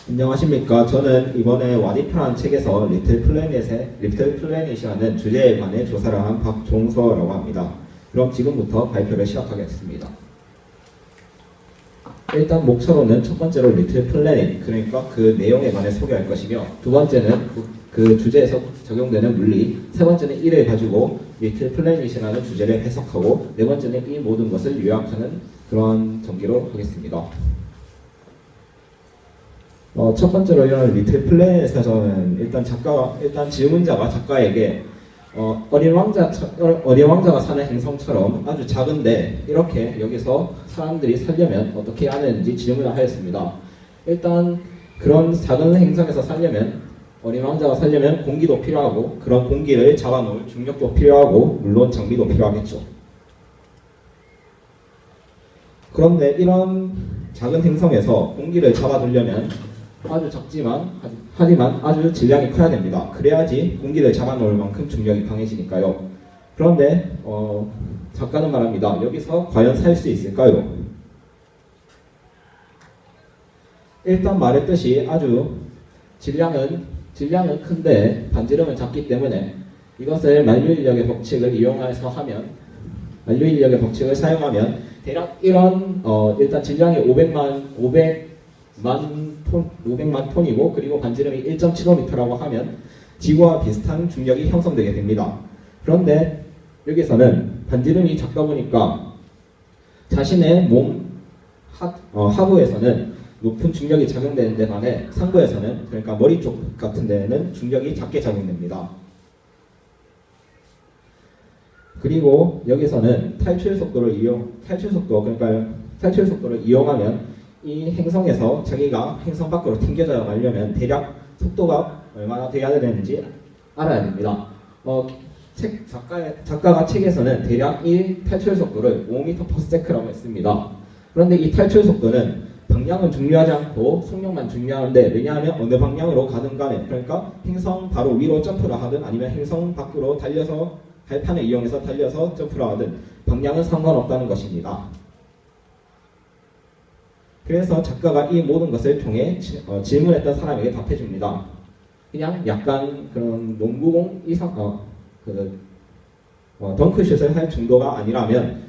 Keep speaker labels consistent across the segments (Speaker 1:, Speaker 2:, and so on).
Speaker 1: 안녕하십니까. 저는 이번에 와디프라는 책에서 리틀 플래닛이라는 주제에 관해 조사를 한 박종서라고 합니다. 그럼 지금부터 발표를 시작하겠습니다. 일단 목차로는 첫 번째로 리틀 플래닛, 그러니까 그 내용에 관해 소개할 것이며, 두 번째는 그 주제에서 적용되는 물리, 세 번째는 이를 가지고 리틀 플래닛이라는 주제를 해석하고, 네 번째는 이 모든 것을 요약하는 그런 전기로 하겠습니다. 첫 번째로 이런 리틀 플래닛에서는 일단 질문자가 작가에게 어린 왕자가 사는 행성처럼 아주 작은데 이렇게 여기서 사람들이 살려면 어떻게 해야 하는지 질문을 하였습니다. 일단 그런 작은 행성에서 살려면 어린 왕자가 살려면 공기도 필요하고 그런 공기를 잡아놓을 중력도 필요하고 물론 장비도 필요하겠죠. 그런데 이런 작은 행성에서 공기를 잡아두려면 아주 작지만 하지만 아주 질량이 커야 됩니다. 그래야지 공기를 잡아놓을 만큼 중력이 강해지니까요. 그런데 작가는 말합니다. 여기서 과연 살 수 있을까요? 일단 말했듯이 아주 질량은 큰데 반지름은 작기 때문에 이것을 만류인력의 법칙을 사용하면 대략 이런 일단 질량이 500만 톤이고 그리고 반지름이 1.75m라고 하면 지구와 비슷한 중력이 형성되게 됩니다. 그런데 여기서는 반지름이 작다 보니까 자신의 몸 하부에서는 높은 중력이 작용되는 데 반해 상부에서는, 그러니까 머리 쪽 같은 데는 중력이 작게 작용됩니다. 그리고 여기서는 탈출 속도를 이용하면 이 행성에서 자기가 행성 밖으로 튕겨져 가려면 대략 속도가 얼마나 돼야 되는지 알아야 됩니다. 작가가 책에서는 대략 이 탈출 속도를 5m/s라고 했습니다. 그런데 이 탈출 속도는 방향은 중요하지 않고 속력만 중요한데, 왜냐하면 어느 방향으로 가든 간에, 그러니까 행성 바로 위로 점프를 하든 아니면 행성 밖으로 달려서 발판을 이용해서 달려서 점프를 하든 방향은 상관없다는 것입니다. 그래서 작가가 이 모든 것을 통해 질문했던 사람에게 답해줍니다. 그냥 약간 그런 농구공 이상 덩크슛을 할 정도가 아니라면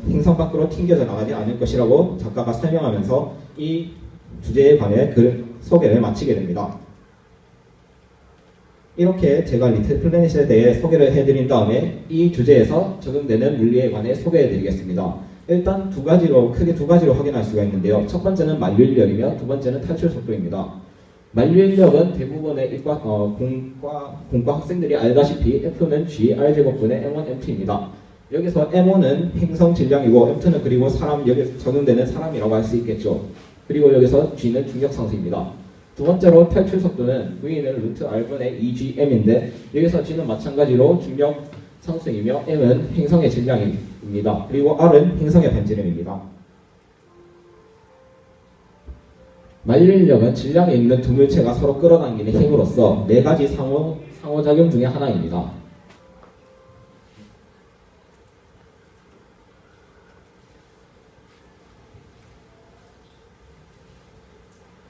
Speaker 1: 행성 밖으로 튕겨져 나가지 않을 것이라고 작가가 설명하면서 이 주제에 관해 그 소개를 마치게 됩니다. 이렇게 제가 리틀 플래닛에 대해 소개를 해드린 다음에 이 주제에서 적용되는 물리에 관해 소개해드리겠습니다. 일단 크게 두 가지로 확인할 수가 있는데요. 첫 번째는 만류인력이며 두 번째는 탈출 속도입니다. 만류인력은 대부분의 공과 학생들이 알다시피 F는 G, R제곱분의 M1, M2입니다. 여기서 M1은 행성 질량이고 M2는 그리고 여기 적용되는 사람이라고 할 수 있겠죠. 그리고 여기서 G는 중력 상수입니다. 두 번째로 탈출 속도는 V는 루트 R분의 2gm인데 여기서 G는 마찬가지로 중력 상수이며 M은 행성의 질량입니다. 그리고 R은 행성의 반지름입니다. 만류인력은 질량이 있는 두 물체가 서로 끌어당기는 힘으로써 네 가지 상호작용 중의 하나입니다.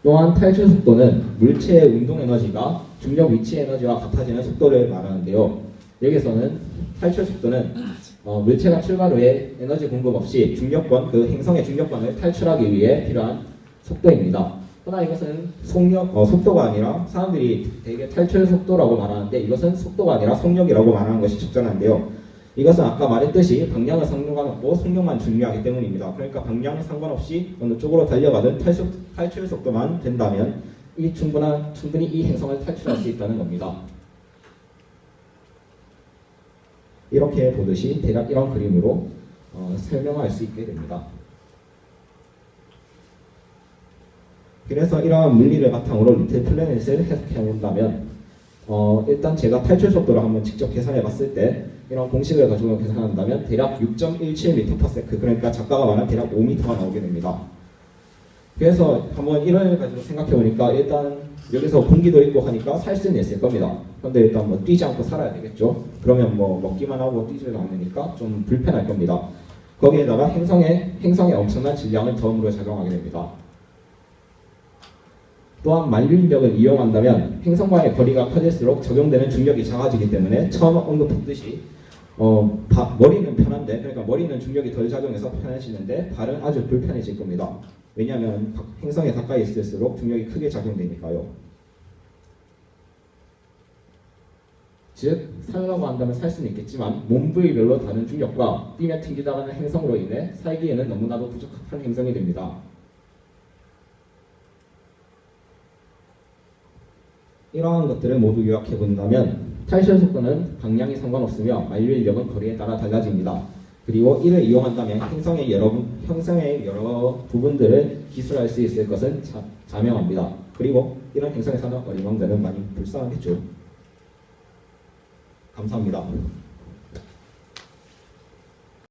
Speaker 1: 또한 탈출 속도는 물체의 운동 에너지가 중력 위치 에너지와 같아지는 속도를 말하는데요. 여기서는 탈출 속도는 물체가 출발 후에 에너지 공급 없이 그 행성의 중력권을 탈출하기 위해 필요한 속도입니다. 그러나 이것은 속도가 아니라, 사람들이 되게 탈출 속도라고 말하는데 이것은 속도가 아니라 속력이라고 말하는 것이 적절한데요. 이것은 아까 말했듯이 방향은 상관없고 속력만 중요하기 때문입니다. 그러니까 방향은 상관없이 어느 쪽으로 달려가든 탈출 속도만 된다면 충분히 이 행성을 탈출할 수 있다는 겁니다. 이렇게 보듯이 대략 이런 그림으로 설명할 수 있게 됩니다. 그래서 이러한 물리를 바탕으로 리틀 플래닛을 해석해 본다면 일단 제가 탈출 속도를 한번 직접 계산해 봤을 때 이런 공식을 가지고 계산한다면 대략 6.17m/s, 그러니까 작가가 말한 대략 5m가 나오게 됩니다. 그래서 한번 이걸 가지고 생각해 보니까 일단 여기서 공기도 있고 하니까 살 수는 있을 겁니다. 그런데 일단 뭐 뛰지 않고 살아야 되겠죠. 그러면 뭐 먹기만 하고 뛰지를 않으니까 좀 불편할 겁니다. 거기에다가 행성의 엄청난 질량은 덤으로 작용하게 됩니다. 또한 만류인력을 이용한다면 행성과의 거리가 커질수록 적용되는 중력이 작아지기 때문에 처음 언급했듯이 머리는 편한데, 그러니까 머리는 중력이 덜 작용해서 편해지는데 발은 아주 불편해질 겁니다. 왜냐하면 행성에 가까이 있을수록 중력이 크게 작용되니까요. 즉, 살라고 한다면 살 수는 있겠지만 몸 부위별로 다른 중력과 뛰며 튕기다가는 행성으로 인해 살기에는 너무나도 부적합한 행성이 됩니다. 이러한 것들을 모두 요약해 본다면 탈실 속도는 방향이 상관없으며 만류 인력은 거리에 따라 달라집니다. 그리고 이를 이용한다면 행성의 여러 부분들을 기술할 수 있을 것은 자명합니다. 그리고 이런 행성에 사는 어린 왕자는 많이 불쌍하겠죠. 감사합니다.